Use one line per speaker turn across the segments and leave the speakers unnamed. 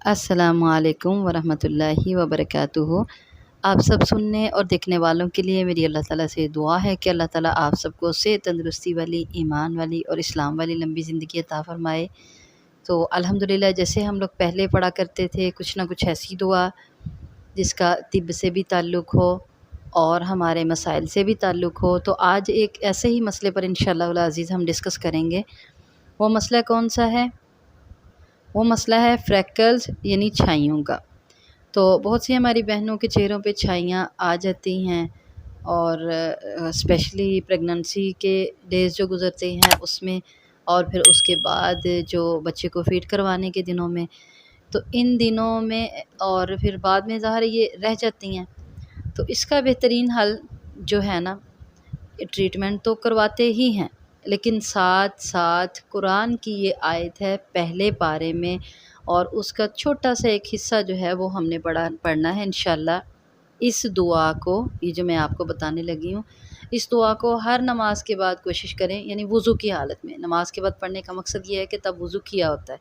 अस्सलामु अलैकुम वरहमतुल्लाहि वबरकातुहू। आप सब सुनने और देखने वालों के लिए मेरी अल्लाह ताला से दुआ है कि अल्लाह ताला आप सबको सेहत, तंदुरुस्ती वाली, ईमान वाली और इस्लाम वाली लंबी ज़िंदगी अता फ़रमाए। तो अल्हम्दुलिल्लाह, जैसे हम लोग पहले पढ़ा करते थे कुछ ना कुछ ऐसी दुआ जिसका तिब से भी ताल्लुक़ हो और हमारे मसाइल से भी ताल्लुक़ हो, तो आज एक ऐसे ही मसले पर इंशाअल्लाह अज़ीज़ हम डिस्कस करेंगे। वो मसला कौन सा है? वो मसला है फ्रैकल्स यानी छाइयों का। तो बहुत सी हमारी बहनों के चेहरों पे छाइयाँ आ जाती हैं और स्पेशली प्रेगनेंसी के डेज़ जो गुज़रते हैं उसमें, और फिर उसके बाद जो बच्चे को फ़ीड करवाने के दिनों में, तो इन दिनों में और फिर बाद में ज़ाहिर ये रह जाती हैं। तो इसका बेहतरीन हल जो है ना, ट्रीटमेंट तो करवाते ही हैं, लेकिन साथ साथ कुरान की ये आयत है पहले पारे में, और उसका छोटा सा एक हिस्सा जो है वो हमने पढ़ना है इंशाअल्लाह। इस दुआ को, ये जो मैं आपको बताने लगी हूँ, इस दुआ को हर नमाज के बाद कोशिश करें, यानी वज़ू की हालत में। नमाज के बाद पढ़ने का मकसद ये है कि तब वज़ू किया होता है,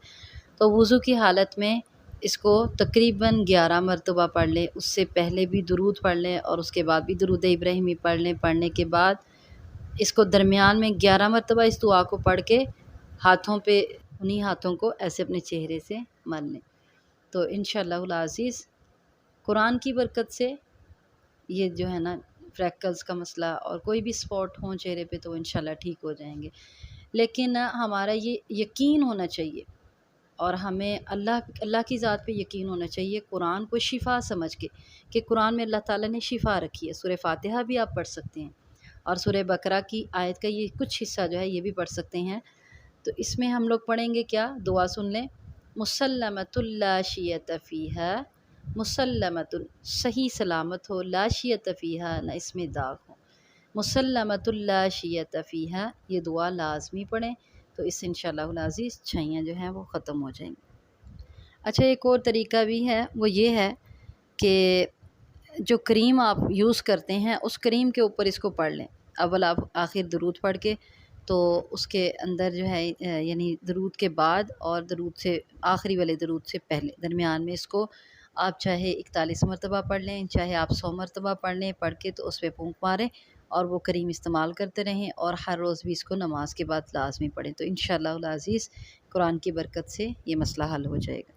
तो वज़ू की हालत में इसको तकरीबन 11 मरतबा पढ़ लें। उससे पहले भी दुरूद पढ़ लें और उसके बाद भी दुरूद इब्राहिमी पढ़ लें। पढ़ने के बाद इसको दरमियान में 11 मरतबा इस दुआ को पढ़ के हाथों पे, उन्हीं हाथों को ऐसे अपने चेहरे से मल लें। तो इंशाअल्लाहुल अज़ीज़ कुरान की बरकत से ये जो है ना फ्रैकल्स का मसला और कोई भी स्पॉट हो चेहरे पे, तो इंशाअल्लाह ठीक हो जाएंगे। लेकिन हमारा ये यकीन होना चाहिए और हमें अल्लाह की ज़ात पे यकीन होना चाहिए, कुरान को शिफ़ा समझ के, कि कुरान में अल्लाह ताला ने शिफ़ा रखी है। सूरह फ़ातिहा भी आप पढ़ सकते हैं और सूरह बकरा की आयत का ये कुछ हिस्सा जो है ये भी पढ़ सकते हैं। तो इसमें हम लोग पढ़ेंगे क्या? दुआ सुन लें। मुसल्लमतुल ला शियत फ़ीहा, मुसल्लमतुन सही सलामत हो, ला शियत फ़ीहा ना इसमें दाग हो, मुसल्लमतुल ला शियत फ़ीहा, ये दुआ लाज़मी पढ़ें। तो इससे इंशाअल्लाहुल अज़ीज़ छाइयाँ जो हैं वो ख़त्म हो जाएंगी। अच्छा, एक और तरीका भी है, वो ये है कि जो क्रीम आप यूज़ करते हैं उस क्रीम के ऊपर इसको पढ़ लें। अव्वल आप आखिर दरूद पढ़ के, तो उसके अंदर जो है यानी दरूद के बाद और दरूद से आखिरी वाले दरूद से पहले दरमियान में इसको आप चाहे 41 मरतबा पढ़ लें, चाहे आप 100 मरतबा पढ़ लें। पढ़ के तो उस पे फूंक मारें और वो करीम इस्तेमाल करते रहें, और हर रोज़ भी इसको नमाज के बाद लाजमी पढ़ें। तो इंशाअल्लाह अज़ीज़ कुरान की बरकत से ये मसला हल हो जाएगा।